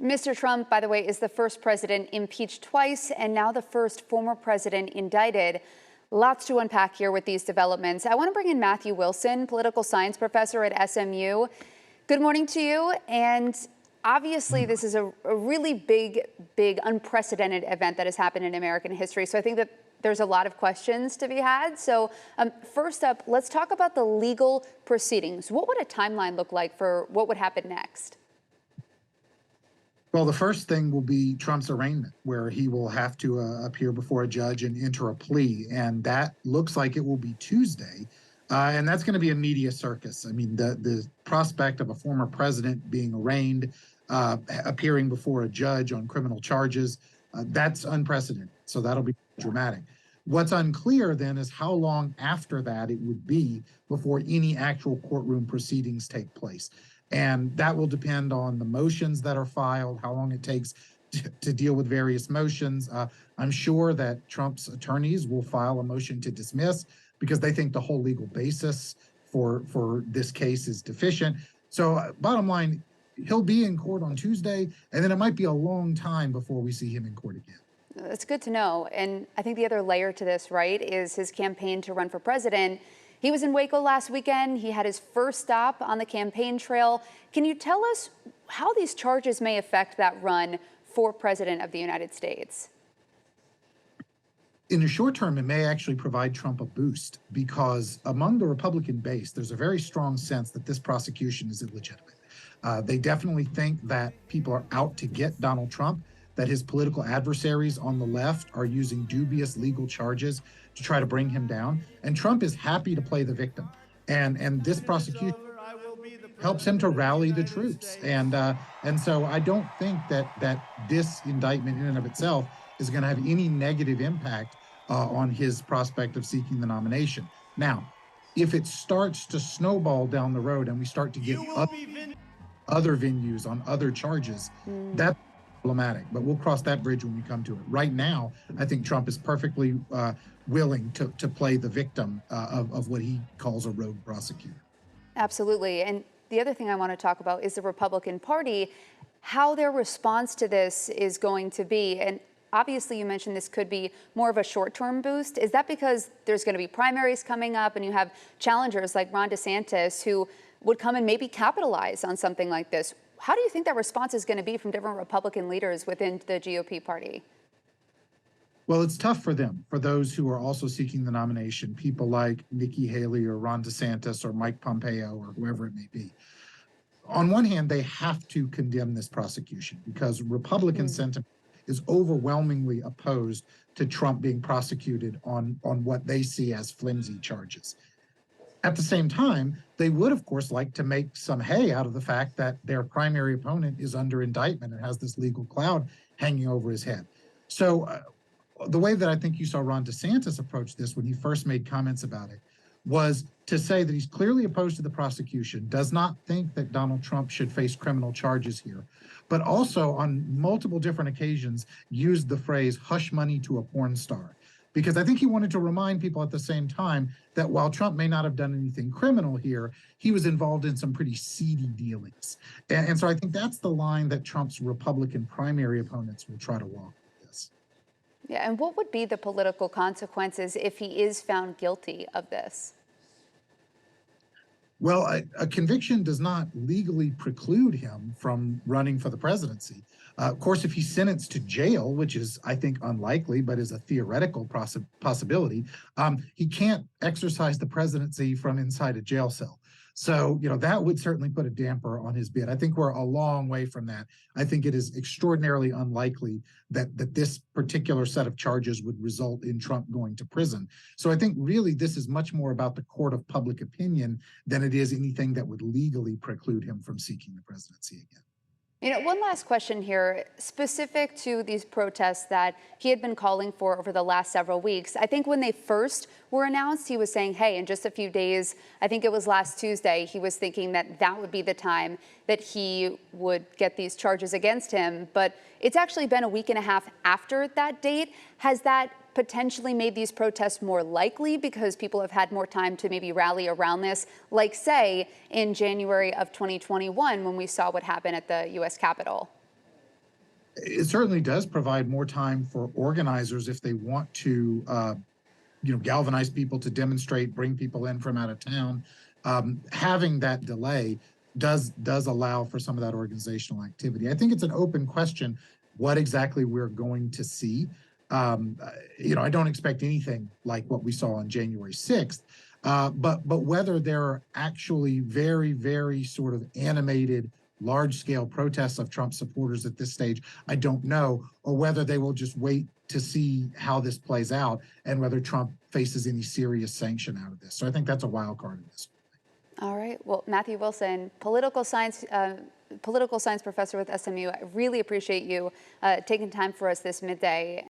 Mr. Trump, by the way, is the first president impeached twice and now the first former president indicted. Lots to unpack here with these developments. I want to bring in Matthew Wilson, political science professor at SMU. Good morning to you. And obviously, this is a really big, unprecedented event that has happened in American history. So I think that there's a lot of questions to be had. So first up, let's talk about the legal proceedings. What would a timeline look like for what would happen next? Well, the first thing will be Trump's arraignment, where he will have to appear before a judge and enter a plea. And that looks like it will be Tuesday. And that's going to be a media circus. I mean, the prospect of a former president being arraigned, appearing before a judge on criminal charges, that's unprecedented. So that'll be dramatic. What's unclear then is how long after that it would be before any actual courtroom proceedings take place. And that will depend on the motions that are filed, how long it takes to deal with various motions. I'm sure that Trump's attorneys will file a motion to dismiss because they think the whole legal basis for this case is deficient. So bottom line, he'll be in court on Tuesday, and then it might be a long time before we see him in court again. That's good to know. And I think the other layer to this, right, is his campaign to run for president. He was in Waco last weekend. He had his first stop on the campaign trail. Can you tell us how these charges may affect that run for president of the United States? In the short term, it may actually provide Trump a boost because among the Republican base, there's a very strong sense that this prosecution is illegitimate. They definitely think that people are out to get Donald Trump, that his political adversaries on the left are using dubious legal charges to try to bring him down. And Trump is happy to play the victim. And this prosecution helps him to rally the troops. And so I don't think that this indictment in and of itself is going to have any negative impact on his prospect of seeking the nomination. Now, if it starts to snowball down the road and we start to get other venues on other charges, that's problematic, but we'll cross that bridge when we come to it. Right now, I think Trump is perfectly willing to play the victim of what he calls a rogue prosecutor. Absolutely. And the other thing I want to talk about is the Republican Party, how their response to this is going to be. And obviously, you mentioned this could be more of a short-term boost. Is that because there's going to be primaries coming up and you have challengers like Ron DeSantis who would come and maybe capitalize on something like this? How do you think that response is going to be from different Republican leaders within the GOP party? Well, it's tough for them, for those who are also seeking the nomination, people like Nikki Haley or Ron DeSantis or Mike Pompeo or whoever it may be. On one hand, they have to condemn this prosecution because Republican sentiment is overwhelmingly opposed to Trump being prosecuted on what they see as flimsy charges. At the same time, they would, of course, like to make some hay out of the fact that their primary opponent is under indictment and has this legal cloud hanging over his head. So the way that I think you saw Ron DeSantis approach this when he first made comments about it was to say that he's clearly opposed to the prosecution, does not think that Donald Trump should face criminal charges here, but also on multiple different occasions used the phrase hush money to a porn star. Because I think he wanted to remind people at the same time that while Trump may not have done anything criminal here, he was involved in some pretty seedy dealings. And so I think that's the line that Trump's Republican primary opponents will try to walk with this. Yeah, and what would be the political consequences if he is found guilty of this? Well, a conviction does not legally preclude him from running for the presidency. Of course, if he's sentenced to jail, which is, I think, unlikely, but is a theoretical possibility, he can't exercise the presidency from inside a jail cell. So, that would certainly put a damper on his bid. I think we're a long way from that. I think it is extraordinarily unlikely that this particular set of charges would result in Trump going to prison. So I think really this is much more about the court of public opinion than it is anything that would legally preclude him from seeking the presidency again. One last question here, specific to these protests that he had been calling for over the last several weeks. I think when they first were announced, he was saying, hey, in just a few days, I think it was last Tuesday, he was thinking that that would be the time that he would get these charges against him. But it's actually been a week and a half after that date. Has that potentially made these protests more likely because people have had more time to maybe rally around this, like, say, in January of 2021 when we saw what happened at the U.S. Capitol? It certainly does provide more time for organizers if they want to, galvanize people to demonstrate, bring people in from out of town. Having that delay does allow for some of that organizational activity. I think it's an open question what exactly we're going to see. I don't expect anything like what we saw on January 6th, but whether there are actually very, very sort of animated large-scale protests of Trump supporters at this stage, I don't know, or whether they will just wait to see how this plays out and whether Trump faces any serious sanction out of this. So I think that's a wild card in this. All right. Well, Matthew Wilson, political science professor with SMU, I really appreciate you taking time for us this midday.